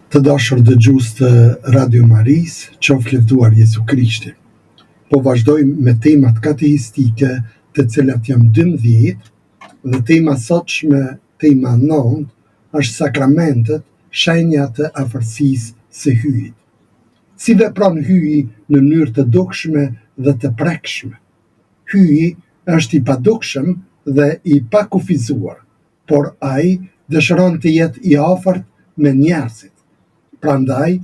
Të dashur dëgjues të Radio Maris, qoftë lëvduar Jezu Krishti. Po vazhdojmë me temat katekistike, të cilat janë 12, dhe tema sotshme, tema 9, është sakramentet, shenja të afërsisë së hyjit. Si vepron hyji në mënyrë të dukshme dhe të prekshme? Hyji është i padukshëm dhe i pakufizuar, por ai dëshiron të jetë i afërt me njerëzit. Prandaj,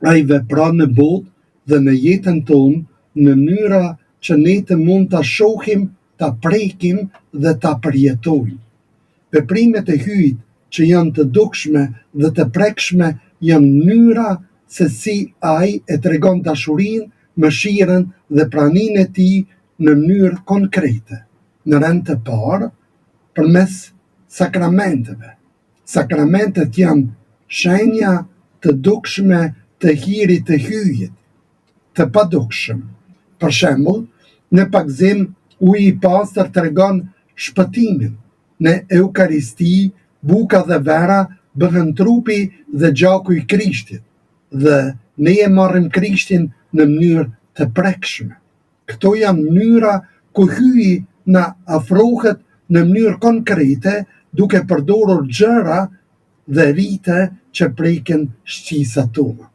ai vepron në botë dhe në jetën tonë në mënyra që ne të mund ta shohim, ta prekim dhe ta përjetojmë. Veprimet e hyjit që janë të dukshme dhe të prekshme janë mënyra se si ai e tregon dashurinë, mëshirën dhe praninë e tij në mënyrë konkrete. Në rend të parë, përmes sakramenteve. Sakramentet janë shenja të dukshme të hirit të hyjit, të padukshëm. Për shembull, në pagzim uji i pastër tregon shpëtimin. Në Eukaristi, buka dhe vera bëhen trupi dhe gjaku i Krishtit, dhe ne e marrim Krishtin në mënyrë të prekshme. Këto janë mënyra ku hyji na afrohet në mënyrë konkrete, duke përdorur gjëra dhe rite që prekin shqisat tona.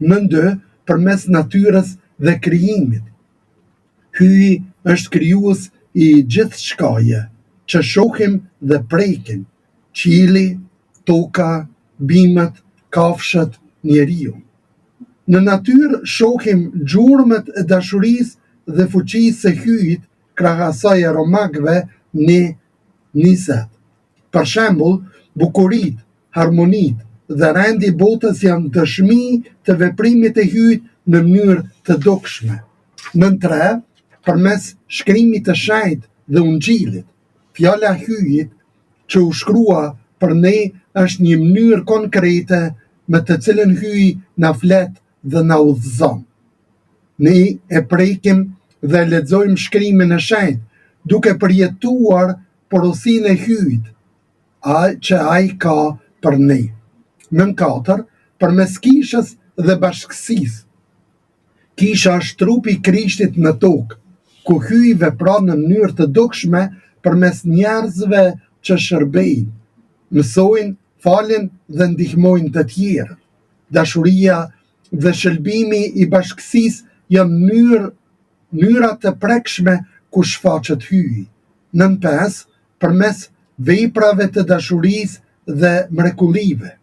Në ndë, përmes natyrës dhe krijimit. Hyji është krijues i gjithçkaje, që shohim dhe prekim, qielli, toka, bimët, kafshët, njeriu. Në natyrë shohim gjurmët e dashurisë dhe fuqisë së hyjit, krahasoj aromakëve në 20. Për shembull, bukuritë, harmonitë dhe rendi i botës janë dëshmi të veprimit të hyjit në mënyrë të dukshme. Në 3, përmes shkrimit të shenjtë dhe ungjillit, fjala hyjit që u shkrua për ne është një mënyrë konkrete me të cilën hyji na flet dhe na udhëzon. Ne e prekim dhe lexojmë shkrimin e shenjtë, duke përjetuar porosinë e hyjit, që ai ka për ne. Në 4, përmes kishës dhe bashkësisë. Kisha është trupi i Krishtit në tokë, ku hyji vepron në mënyrë të dukshme përmes njerëzve që shërbejnë, mësojnë, falin dhe ndihmojnë të tjerë. Dashuria dhe shëlbimi i bashkësisë janë mënyra të prekshme ku shfaqet hyji. Në 5, përmes veprave të dashurisë dhe mrekullive.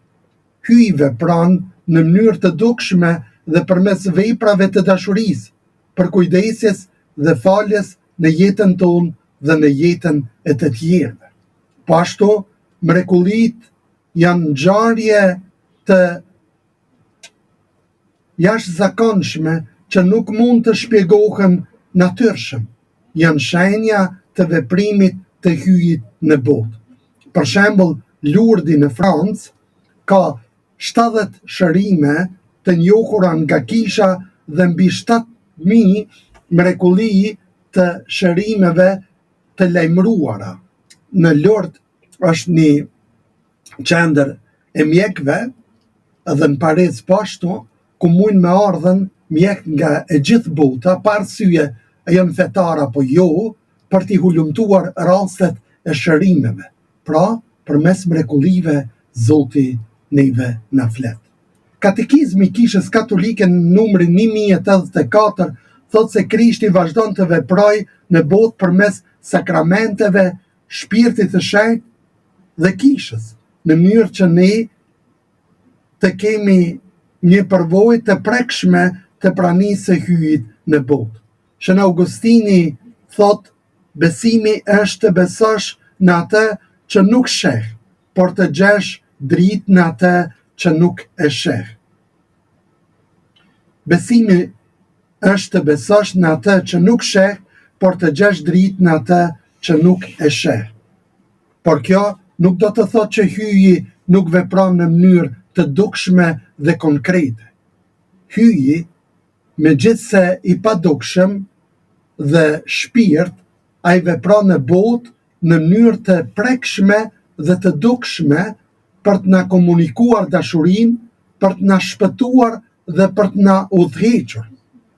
Hyji vepron në mënyrë të dukshme dhe përmes veprave të dashurisë, për kujdesjes dhe faljes në jetën tonë dhe në jetën e të tjerëve. Po ashtu, mrekullitë janë ngjarje të jashtëzakonshme që nuk mund të shpjegohen natyrshëm. Janë shenja të veprimit të hyjit në botë. Për shembull, Lurdi në Francë ka 70 shërime të njohura nga kisha dhe mbi 7.000 mrekulli të shërimeve të lajmëruara. Në Lourdes është një qendër e mjekëve, edhe në Paris po ashtu, ku mund me ardhen mjek nga e gjithë bota, pa arsye a janë fetar apo jo, për t'i hulumtuar rastet e shërimeve. Pra, përmes mrekullive, Zoti neve na flet. Katekizmi i Kishës Katolike në numrin 1084 thotë se Krishti vazhdon të veprojë në botë përmes sakramenteve, shpirtit të shenjtë dhe kishës, në mënyrë që ne të kemi një përvojë të prekshme të pranisë së hyjit në botë. Shën Augustini thotë, besimi është të besosh në atë që nuk sheh, por të gjesh dritë në atë që nuk e sheh. Besimi është të besosh në atë që nuk sheh, por të gjesh dritë në atë që nuk e sheh. Por kjo nuk do të thotë që hyji nuk vepron në mënyrë të dukshme dhe konkrete. Hyji, megjithse i padukshëm dhe shpirt, ai vepron në botë në mënyrë të prekshme dhe të dukshme për të na komunikuar dashurinë, për të na shpëtuar dhe për të na udhëhequr.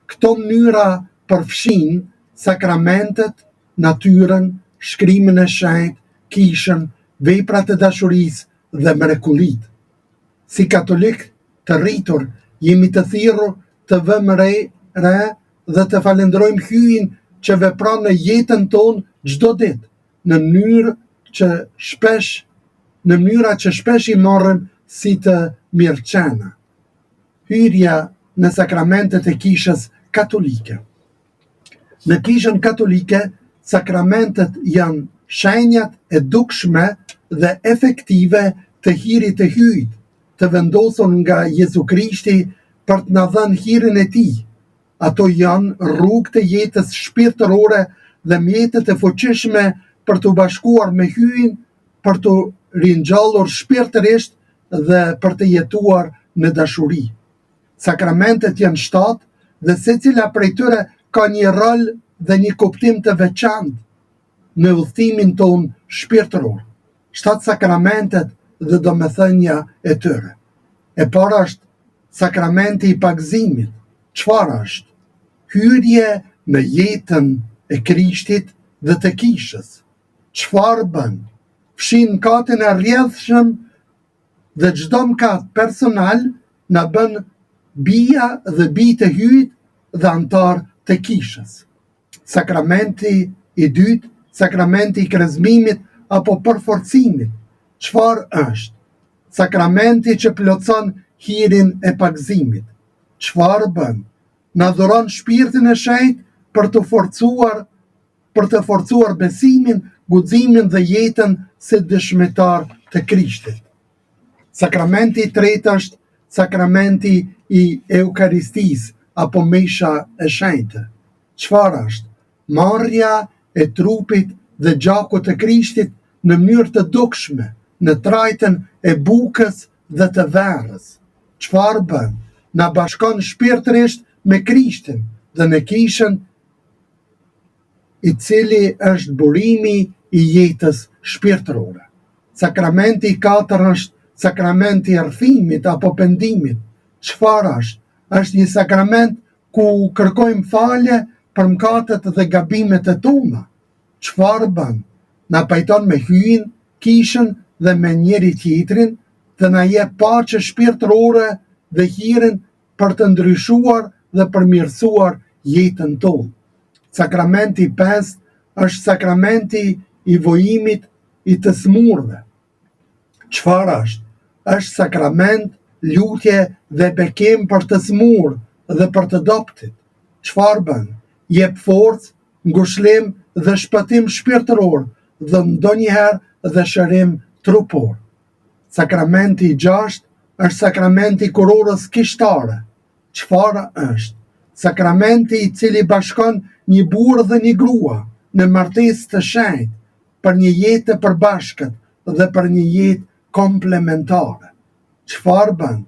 Këto mënyra përfshin sakramentet, natyrën, shkrimin e shenjtë, kishën, veprat e dashurisë dhe mrekullitë. Si katolik të rritur, jemi të thirrur të vëmë re dhe të falenderojmë hyjin që vepron në jetën tonë çdo ditë, në mënyra që shpesh i marrim si të mirëqena. Hyrja në sakramentet e kishës katolike. Në kishën katolike, sakramentet janë shenjat e dukshme dhe efektive të hirit të hyjit, të vendosur nga Jezu Krishti për të na dhënë hirin e tij. Ato janë rrugë të jetës shpirtërore dhe mjetet e fuqishme për të bashkuar me hyjin, për të ringjallur shpirtërisht dhe për të jetuar në dashuri. Sakramentet janë 7 dhe secila prej tyre ka një rol dhe një kuptim të veçantë në udhëtimin ton shpirtëror. 7 sakramentet dhe domethënia e tyre. E para është sakramenti i pagëzimit. Çfarë është? Hyrje në jetën e Krishtit dhe të kishës. Çfarë bën? Fshin mëkatin e rrjedhshëm dhe çdo mëkat personal na bën bija dhe bijë të hyjit dhe antar të kishës. Sakramenti i dytë, sakramenti i krezmimit apo përforcimit. Çfarë është? Sakramenti që plotson hirin e pagëzimit. Çfarë bën? Na dhuron shpirtin e shenjtë për të forcuar besimin, guximin dhe jetën si dëshmitar të Krishtit. Sakramenti i tretë është sakramenti i Eukaristisë apo mesha e shenjtë. Çfarë është? Marrja e trupit dhe gjakut të Krishtit në mënyrë të dukshme, në trajtën e bukës dhe të verrës. Çfarë bën? Na bashkon shpirtërisht me Krishtin dhe në kishën, i cili është burimi i jetës shpirtërore. Sakramenti i katërt është sakramenti i rrëfimit apo pendimit. Çfarë është? Është një sakrament ku kërkojmë falje për mëkatet dhe gabimet e tona. Çfarë bën? Na pajton me hyjin, kishën dhe me njëri tjetrin dhe na jep paqe shpirtërore dhe hirin për të ndryshuar dhe përmirësuar jetën tonë. Sakramenti i pestë është sakramenti i vojimit i të smurve. Çfarë është? Është sakrament, lutje dhe bekim për të smur dhe për të doptit. Çfarë bën? Jep forcë, ngushëllim dhe shpëtim shpirtëror dhe ndonjëherë dhe shërim trupor. Sakramenti i gjashtë është sakramenti i kurorës kishtare. Çfarë është? Sakramenti i cili bashkon një burrë dhe një grua në martesë të shenjtë për një jetë të përbashkët dhe për një jetë komplementare. Çfarë bën?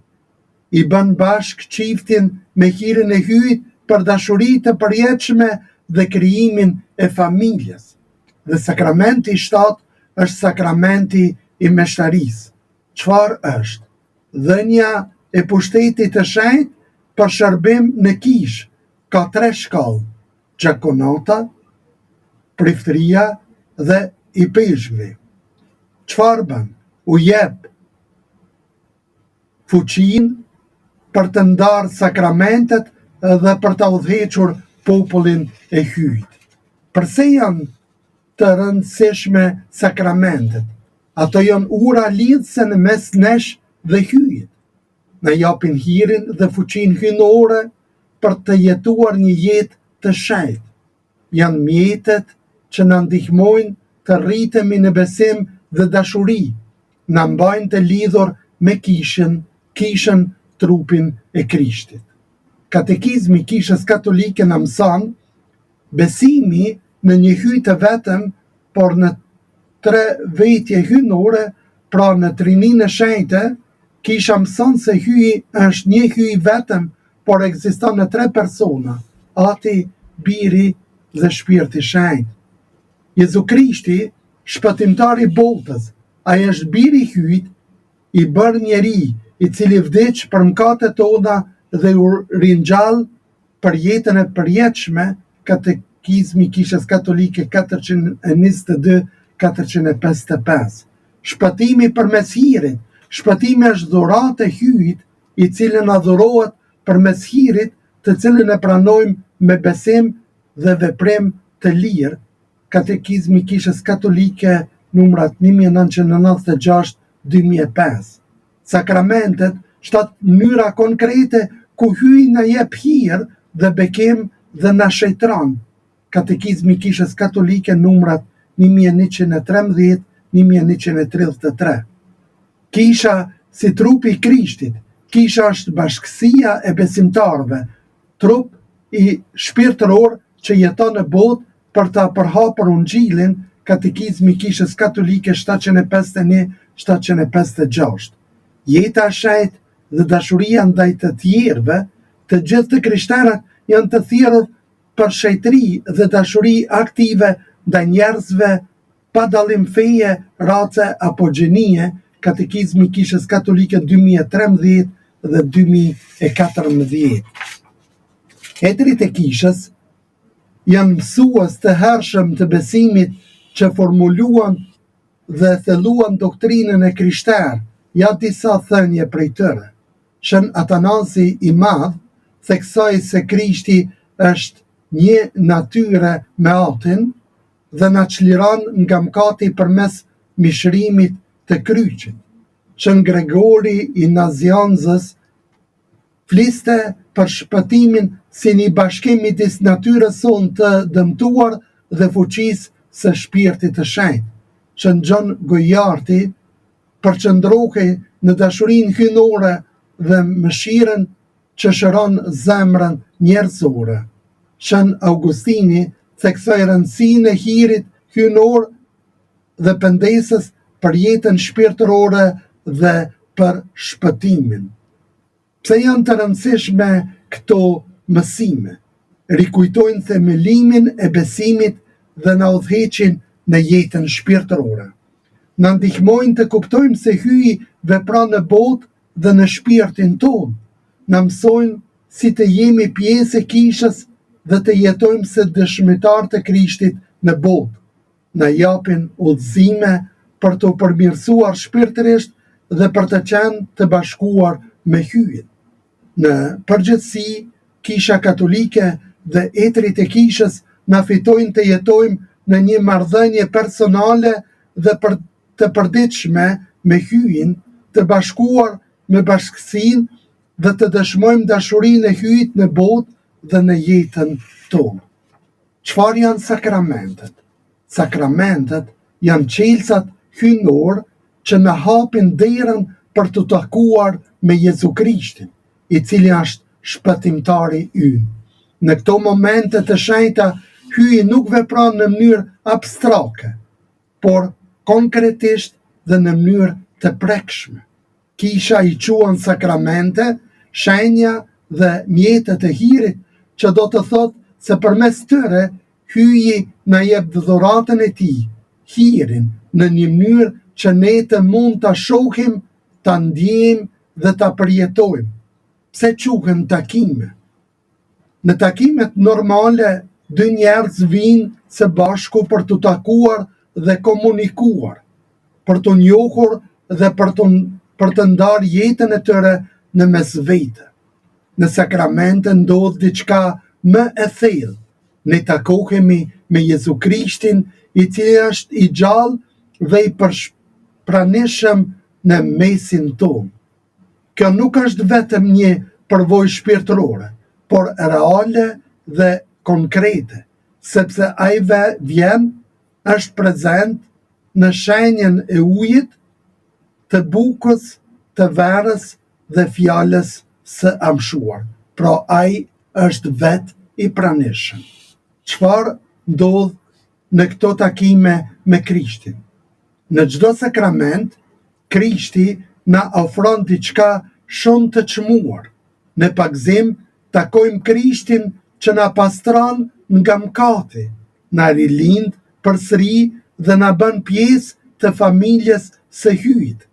I bën bashk çiftin me hirin e hyjit për dashuri të përjetshme dhe krijimin e familjes. Dhe sakramenti i 7 është sakramenti i meshtarisë. Çfarë është? Dhënia e pushtetit të shenjtë për shërbim në kishë. Ka 3 shkallë: gjakonata, priftëria dhe i peshkvi. Çfarë bën? U jep fuqinë për të ndarë sakramentet dhe për të udhëhequr popullin e hyjit. Përse janë të rëndësishme sakramentet? Ato janë ura lidhëse në mes nesh dhe hyjit. Na japin hirin dhe fuqinë hyjnore për të jetuar një jetë të shenjtë. Janë mjetet që na ndihmojnë të rritemi në besim dhe dashuri, na mbajnë të lidhur me kishën, trupin e Krishtit. Katekizmi i Kishës Katolike na mëson besimi në një hyj të vetëm, por në 3 vetje hyjnore, pra në Trininë e Shenjtë. Kisha mëson se hyji është një hyj vetëm, por ekziston në 3 persona: Ati, Biri dhe Shpirti i Shenjtë. Jezu Krishti, shpëtimtari i botës, ai është Biri i hyjit, i bërë njeri, i cili vdiq për mëkatet tona dhe u ringjall për jetën e përjetshme, Katekizmi i Kishës Katolike 422-455. Shpëtimi përmes hirit. Shpëtimi është dhuratë e hyjit, i cili na dhurohet përmes hirit, të cilën e pranojmë me besim dhe veprim të lirë. Katekizmi i Kishës Katolike numrat 1996-2005. Sakramentet, 7 mënyra konkrete ku hyj na jep hir dhe bekim dhe na shëtron. Katekizmi i Kishës Katolike numrat 1113-1133. Kisha si trupi i Krishtit. Kisha është bashkësia e besimtarëve, trup i shpirtëror që jeton në botë për ta përhapur Ungjillin. Katekizmi i Kishës Katolike 751-756. Jeta e shenjtë dhe dashuria ndaj të tjerëve. Të gjithë të krishterët janë të thirrur për shejtëri dhe dashuri aktive ndaj njerëzve pa dallim feje, race apo gjenie. Katekizmi i Kishës Katolike 2013 dhe 2014. Etrit e Kishës janë mësues të hershëm të besimit që formuluan dhe thelluan doktrinën e krishterë. Ja disa thënie prej tyre. Shën Atanasi i Madh theksoi se Krishti është një natyre me Atin dhe na çliron nga mëkati përmes mishërimit të kryqit. Shën Gregori i Nazianzës fliste për shpëtimin si një bashkim midis natyrës sonë të dëmtuar dhe fuqisë së shpirtit të shenjtë. Shën Gjon Gojarti përqëndrohej në dashurinë hyjnore dhe mëshirën që shëron zemrën njerëzore. Shën Augustini theksoi rëndësinë e hirit hyjnor dhe pendesës për jetën shpirtërore dhe për shpëtimin. Pse janë të rëndësishme këto mësime? Rikujtojnë themelimin e besimit dhe na udhëheqin në jetën shpirtërore. Na ndihmojnë të kuptojmë se hyji vepron në botë dhe në shpirtin tonë. Na mësojnë si të jemi pjesë e kishës dhe të jetojmë si dëshmitar të Krishtit në botë. Na japin udhëzime për të përmirësuar shpirtërisht dhe për të qenë të bashkuar me hyjin. Në përgjithësi, Kisha Katolike dhe etrit e kishës na fitojnë të jetojmë në një marrëdhënie personale dhe të përditshme me hyjin, të bashkuar me bashkësinë dhe të dëshmojmë dashurinë e hyjit në botë dhe në jetën tonë. Çfarë janë sakramentet? Sakramentet janë çelësat hyjnor që na hapin derën për të takuar me Jezu Krishtin, i cili është shpëtimtari ynë. Në këto momente të shenjta, hyji nuk vepron në mënyrë abstrakte, por konkretisht dhe në mënyrë të prekshme. Kisha i quan sakramente, shenja dhe mjetet e hirit, që do të thotë se përmes tyre hyji na jep dhuratën e tij, hirin, në një mënyrë që ne të mund ta shohim, ta ndjejmë dhe ta përjetojmë. Pse quhen takime? Në takimet normale, dy njerëz vinë së bashku për të takuar dhe komunikuar, për të njohur dhe për të ndarë jetën e tyre në mes vete. Në sakramente ndodh diçka më e thellë. Ne takohemi me Jezu Krishtin, i cili është i gjallë dhe i përshpranishëm në mesin tonë. Kjo nuk është vetëm një përvojë shpirtërore, por reale dhe konkrete, sepse ai vjen, është prezent në shenjën e ujit, të bukës, të verës dhe fjalës së amshuar. Pra ai është vetë i pranishëm. Çfarë ndodh në këto takime me Krishtin? Në çdo sakrament, Krishti na ofron diçka shumë të çmuar. Në pagzim takojmë Krishtin që na pastron nga mëkati, na rilind përsëri dhe na bën pjesë të familjes së hyjit.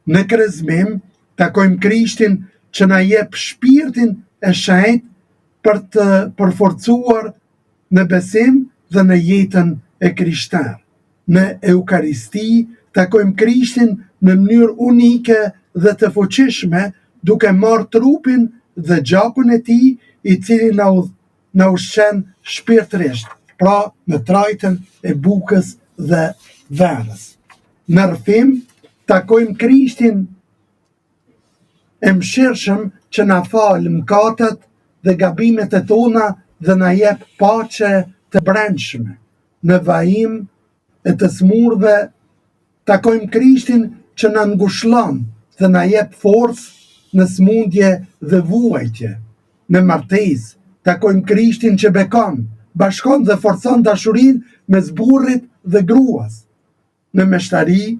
Në krezmim, Takojmë Krishtin që na jep shpirtin e shenjtë për të përforcuar në besim dhe në jetën e krishterë. Në Eukaristi takojmë Krishtin në mënyrë unike dhe të fuqishme, duke marrë trupin dhe gjakun e tij, i cili na ushqen shpirtërisht, pra në trajtën e bukës dhe verës. Në rrëfim takojmë Krishtin e mëshirshëm që na fal mëkatet dhe gabimet e tona dhe na jep paqe të brendshme. Në vajim e të smurve takojmë Krishtin që na ngushëllon dhe na jep forcë në smundje dhe vuajtje. Në martesë takojmë Krishtin që bekon, bashkon dhe forcon dashurinë mes burrit dhe gruas. Në meshtari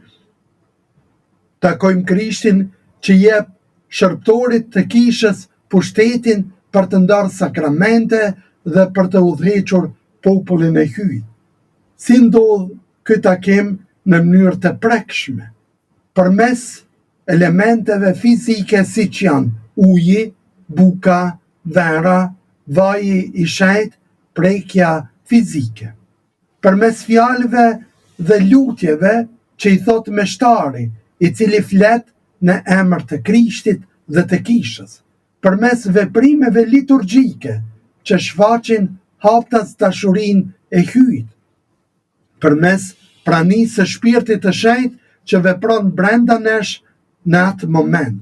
takojmë Krishtin që jep shërptorit të kishës pushtetin për të ndarë sakramente dhe për të udhëhequr popullin e hyjt. Si ndodh ky takim në mënyrë të prekshme? Përmes elementeve fizike siç janë uji, buka, vera, vaji i shenjtë, prekja fizike. Përmes fjalëve dhe lutjeve që i thot meshtari, i cili flet në emër të Krishtit dhe të kishës. Përmes veprimeve liturgjike që shfaqin haptas dashurinë e hyjt. Përmes pranisë së shpirtit të shenjtë që vepron brenda nesh në atë moment.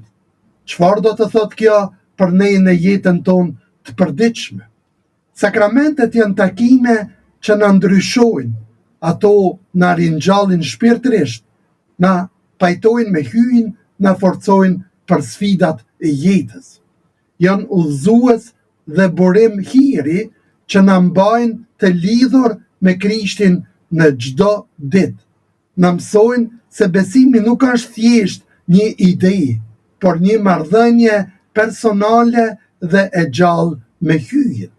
Çfarë do të thotë kjo për ne në jetën tonë të përditshme? Sakramentet janë takime që na ndryshojnë, ato na ringjallin shpirtërisht, na pajtojnë me hyjin, na forcojnë për sfidat e jetës. Janë udhëzues dhe burim hiri që na mbajnë të lidhur me Krishtin në çdo ditë. Na mësojnë se besimi nuk është thjesht një ide, por një marrëdhënie personale dhe e gjallë me hyjin.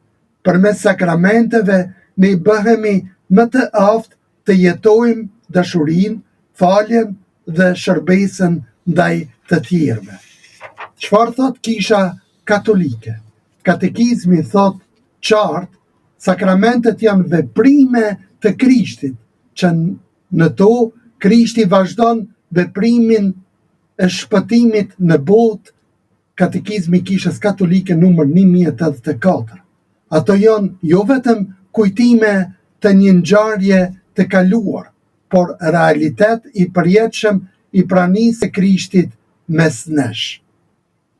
Përmes sakramenteve ne bëhemi më të aftë të jetojmë dashurinë, faljen dhe shërbesën ndaj të tjerëve. Çfarë thot Kisha Katolike? Katekizmi thot qartë, sakramentet janë veprime të Krishtit, që në to Krishti vazhdon veprimin e shpëtimit në botë. Katekizmi Kishës Katolike numër 1084. Ato janë jo vetëm kujtime të një ngjarje të kaluar, por realitet i përjetshëm i pranisë së Krishtit mes nesh.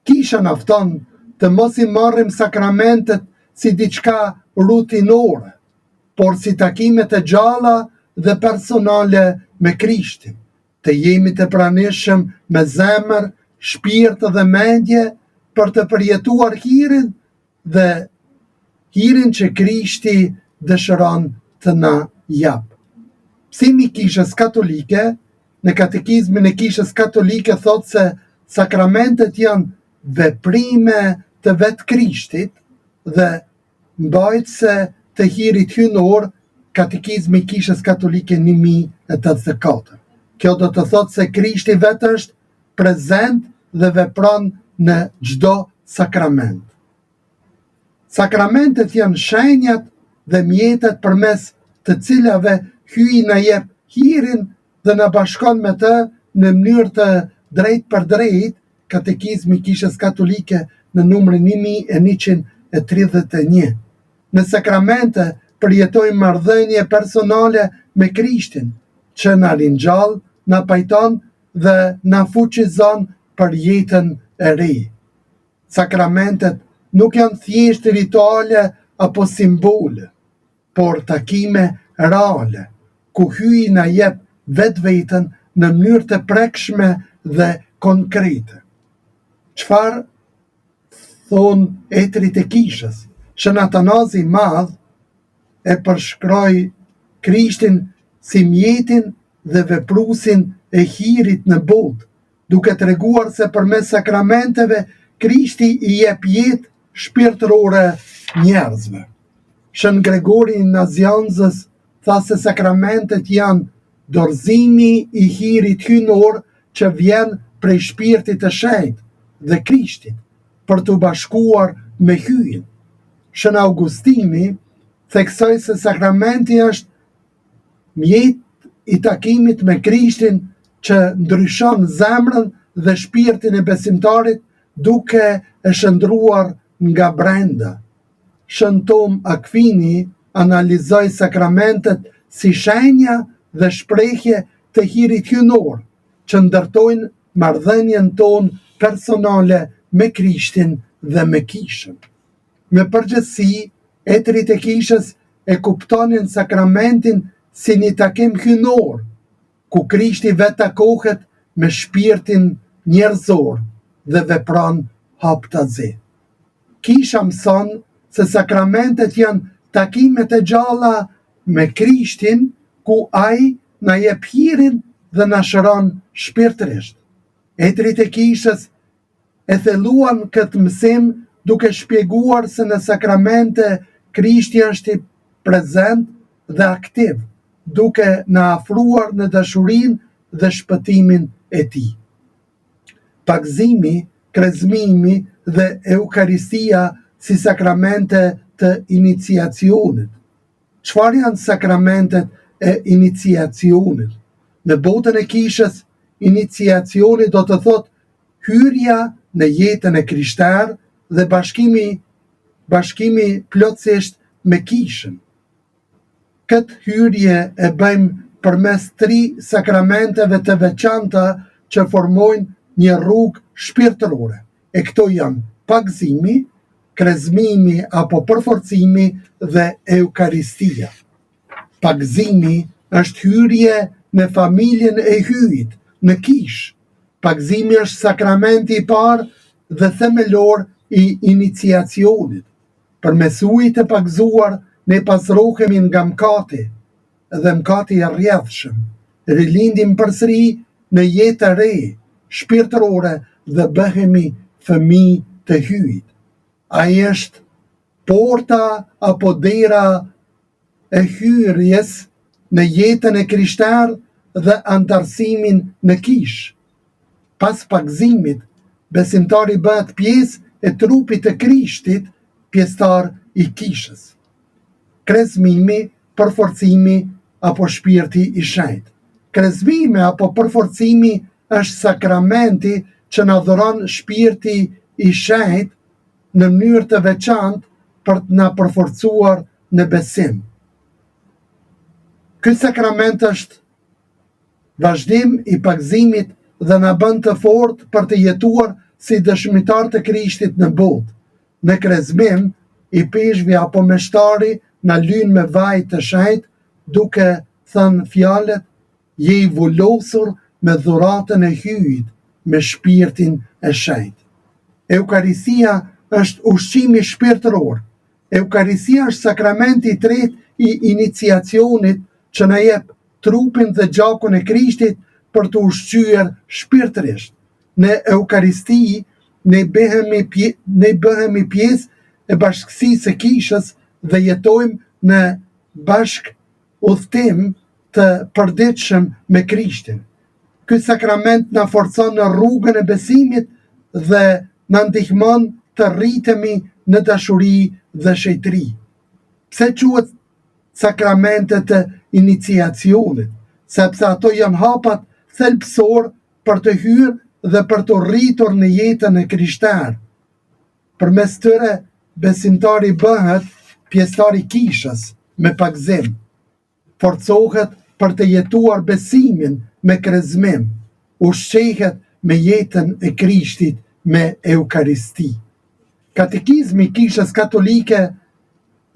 Kisha na fton të mos i marrim sakramentet si diçka rutinore, por si takime të gjalla dhe personale me Krishtin. Të jemi të pranishëm me zemër, shpirt dhe mendje për të përjetuar hirin dhe hirin që Krishti dëshiron të na jap. Mësimi i Kishës Katolike, në katekizmin e Kishës Katolike thot se sakramentet janë veprime të vetë Krishtit dhe mbajtëse të hirit hynor, katekizmi i Kishës Katolike 1084. Kjo do të thot se Krishti vetë është prezent dhe vepron në çdo sakrament. Sakramentet janë shenjat dhe mjetet përmes të cilave hyji na jep hirin dhe na bashkon me të në mënyrë të drejt për drejt, katekizmi i Kishës Katolike në numrin 1131. Në sakramente përjetojmë marrëdhënie personale me Krishtin, që na ringjall, na pajton dhe na fuqizon për jetën e re. Sakramentet nuk janë thjesht rituale apo simbole, por takime reale, ku hyji na jep vetveten në mënyrë të prekshme dhe konkrete. Çfarë thon etrit e Kishës? Shën Atanazi i Madh e përshkroi Krishtin si mjetin dhe veprusin e hirit në botë, duke treguar se përmes sakramenteve Krishti i jep jetë shpirtërore njerëzve. Shën Gregori Nazianzës tha se sakramentet janë dorëzimi i hirit hynor që vjen prej shpirtit të shenjtë dhe Krishtit për të bashkuar me hyjen. Shën Augustini theksoi se sakramenti është mjet i takimit me Krishtin që ndryshon zemrën dhe shpirtin e besimtarit duke e shndruar nga brenda. Shën Tom Akvini analizoi sakramentet si shenja dhe shprehje të hirit hyjnor që ndërtojnë marrëdhënien tonë personale me Krishtin dhe me Kishën. Me përgjithësi, etrit e Kishës e kuptonin sakramentin si një takim hyjnor, ku Krishti vetë takohet me shpirtin njerëzor dhe vepron haptazi. Kisha mëson se sakramentet janë takimet e gjalla me Krishtin, ku ai na jep hirin dhe na shëron shpirtërisht. Etrit e Kishës e thelluan këtë mësim duke shpjeguar se në sakramente Krishti është i prezent dhe aktiv, duke na afruar në dashurinë dhe shpëtimin e tij. Pagëzimi, krezmimi dhe Eukaristia si sakramente të iniciacionit. Çfarë janë sakramentet e iniciacionit? Në botën e Kishës, iniciacioni do të thotë hyrja në jetën e krishterë dhe bashkimi plotësisht me Kishën. Këtë hyrje e bëjmë përmes 3 sakramenteve të veçanta që formojnë një rrugë shpirtërore. E këto janë pagëzimi, krezmimi apo përforcimi dhe Eukaristia. Pagëzimi është hyrje në familjen e hyjit, në Kishë. Pagëzimi është sakramenti i parë dhe themelor i iniciacionit. Përmes ujit të pagëzuar, ne pastrohemi nga mëkati dhe mëkati i rrjedhshëm. Rilindim përsëri në jetë të re, shpirtërore dhe bëhemi fëmijë të hyjit. Ai është porta apo dera e hyrjes në jetën e krishterë dhe antarësimin në Kishë. Pas pagëzimit, besimtari bëhet pjesë e trupit të Krishtit, pjesëtar i Kishës. Krezmimi, përforcimi apo shpirti i shenjtë. Krezmimi apo përforcimi është sakramenti që na dhuron shpirti i shenjtë në mënyrë të veçantë për të na përforcuar në besim. Ky sakrament është vazhdim i pagëzimit dhe na bën të fortë për të jetuar si dëshmitar të Krishtit në botë. Në krezmim, i peshvi apo meshtari na lyn me vaj të shenjtë duke thënë fjalët: je i vullosur me dhuratën e hyjit, me shpirtin e shenjtë. Eukaristia është ushqimi shpirtëror. Eukaristia është sakramenti i tretë i iniciacionit që na jep trupin dhe gjakun e Krishtit për të ushqyer shpirtërisht. Në Eukaristi ne bëhemi pjesë e bashkësisë së Kishës dhe jetojmë në bashk udhtim të përditshëm me Krishtin. Ky sakrament na forcon në rrugën e besimit dhe na ndihmon të rritemi në dashuri dhe shejtëri. Pse quhet sakramente të iniciacionit? Sepse ato janë hapat thelbësor për të hyrë dhe për të rritur në jetën e krishterë. Përmes tyre besimtari bëhet pjesëtar i Kishës me pagëzim. Forcohet për të jetuar besimin me krezmim. Ushqehet me jetën e Krishtit me Eukaristi. Katekizmi i Kishës Katolike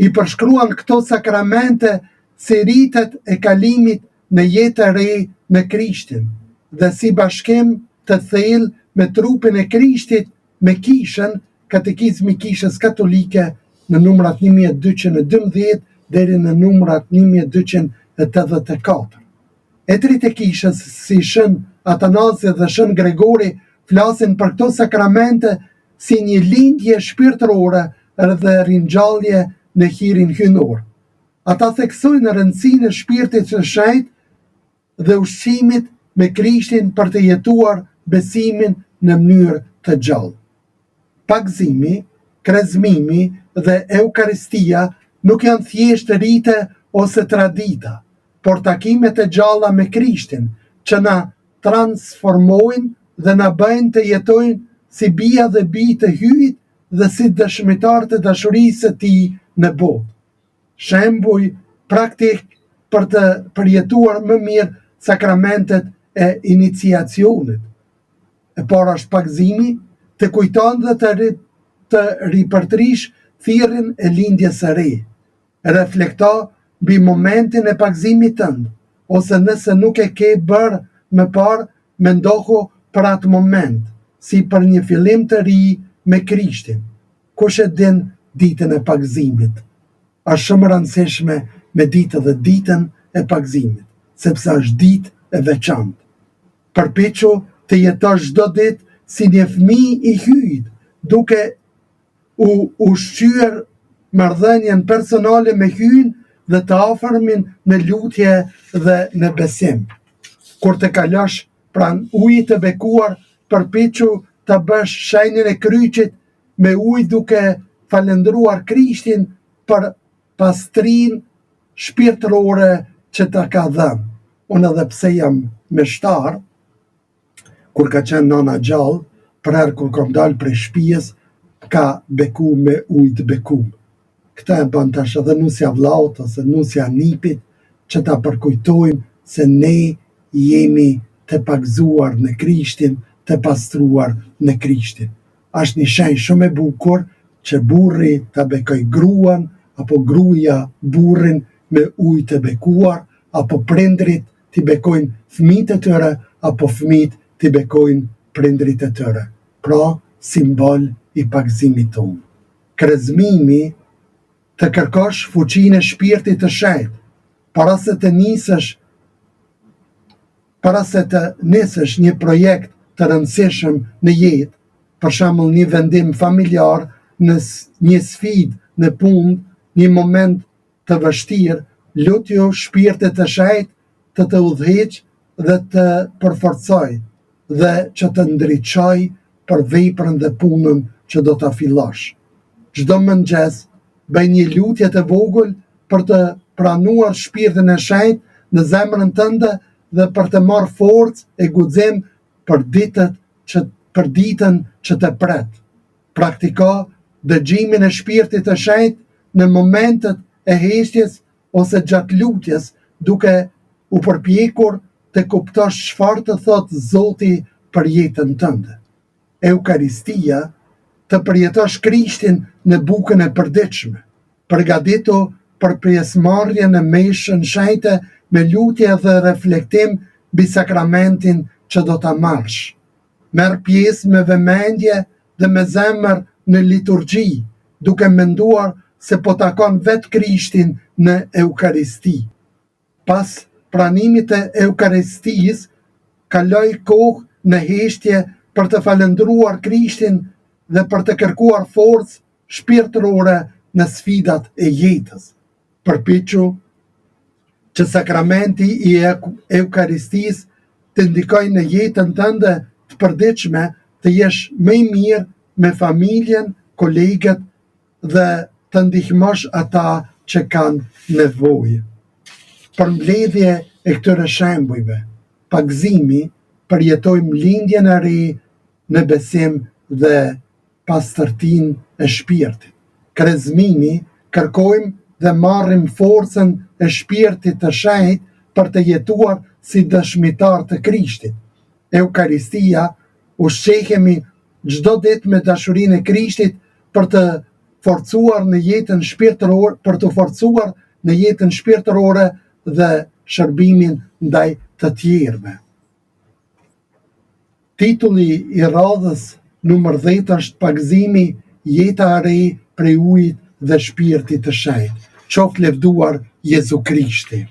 i përshkruan këto sakramente si ritet e kalimit në jetë e re në Krishtin dhe si bashkim të thellë me trupin e Krishtit me Kishën. Katekizmi i Kishës Katolike në numrat 1212 deri në numrat 1284. Etrit e Kishës si Shën Atanazi dhe Shën Gregori flasin për këto sakramente si një lindje shpirtërore dhe ringjallje në hirin hyjnor. Ata theksojnë rëndësinë e shpirtit të shenjtë dhe ushqimit me Krishtin për të jetuar besimin në mënyrë të gjallë. Pagëzimi, krezmimi dhe eukaristia nuk janë thjesht rite ose tradita, por takimet e gjalla me Krishtin, që na transformojnë dhe na bëjnë të jetojnë si bija dhe bij të hyjit dhe si dëshmitar të dashurisë së tij në botë. Shembull praktik për të përjetuar më mirë sakramentet e iniciacionit. E para është pagëzimi, të kujton dhe të ripërtrish thirrjen e lindjes së re. Reflekto mbi momentin e pagëzimit tënd, ose nëse nuk e ke bërë më parë, mendohu për atë moment, si për një fillim të ri me Krishtin. Kush e din ditën e pagëzimit? Është shumë e rëndësishme me ditë dhe ditën e pagëzimit, sepse është ditë e veçantë. Përpiqu të jetosh çdo ditë si një fëmijë i hyjit, duke u ushqyer marrëdhënien personale me hyjin dhe të afërmin në lutje dhe në besim. Kur të kalosh pranë ujit të bekuar, përpiqu ta bësh shenjën e kryqit me ujë duke falendruar Krishtin për pastrinë shpirtërore që ta ka dhënë. Unë edhe pse jam meshtar, kur ka qenë nana gjallë, për herë kur kam dalë prej shtëpisë, ka beku me ujë të bekum. Këta e bën tash edhe nusja vllaut ose nusja nipit, që ta përkujtojmë se ne jemi të pagëzuar në Krishtin, të pastruar në Krishtin. Është një shenjë shumë e bukur që burri ta bekoj gruan, apo gruaja burrin me ujë të bekuar, apo prindrit t'i bekojnë fëmijët e tyre, apo fëmijët t'i bekojnë prindrit e tyre. Pra, simbol i pagëzimit tonë. Krezmimi, të kërkosh fuqinë e shpirtit të shenjtë, para se të nisësh një projekt të rëndësishëm në jetë, për shembull një vendim familjar, një sfidë në punë, një moment të vështirë, lutju shpirtit të shenjtë të të udhëheqë dhe të përforcoj dhe që të ndriçoj për veprën dhe punën që do ta fillosh. Çdo mëngjes bëj një lutje të vogël për të pranuar shpirtin e shenjtë në zemrën tënde dhe për të marrë forcë e guxim për ditën që të pret. Praktiko dëgjimin e shpirtit të shenjtë në momentet e heshtjes ose gjatë lutjes, duke u përpjekur të kuptosh çfarë të thotë Zoti për jetën tënde. Eukaristia, të përjetosh Krishtin në bukën e përditshme. Përgatitu për pjesëmarrje në meshën shenjte me lutje dhe reflektim mbi sakramentin që do ta marrësh. Merr pjesë me vëmendje dhe me zemër në liturgji, duke menduar se po takon vetë Krishtin në Eukaristi. Pas pranimit të Eukaristisë, kaloj kohë në heshtje për të falendruar Krishtin dhe për të kërkuar forcë shpirtërore në sfidat e jetës. Përpiqu që sakramenti i Eukaristisë të ndikojë në jetën tënde të përditshme, të jesh më i mirë me familjen, kolegët dhe të ndihmosh ata që kanë nevojë. Për mbledhje e këtyre shembujve, pagëzimi, përjetojmë lindjen e re në besim dhe pastërtinë e shpirtit. Krezmimi, kërkojmë dhe marrim forcën e shpirtit të shenjtë për të jetuar si dëshmitar të Krishtit. Eukaristia, ushqehemi çdo ditë me dashurinë e Krishtit për të forcuar në jetën shpirtërore dhe shërbimin ndaj të tjerëve. Titulli i radhës numër 10 është pagëzimi, jeta e re prej ujit dhe shpirtit të shenjtë. Qoftë lëvduar Jezu Krishti.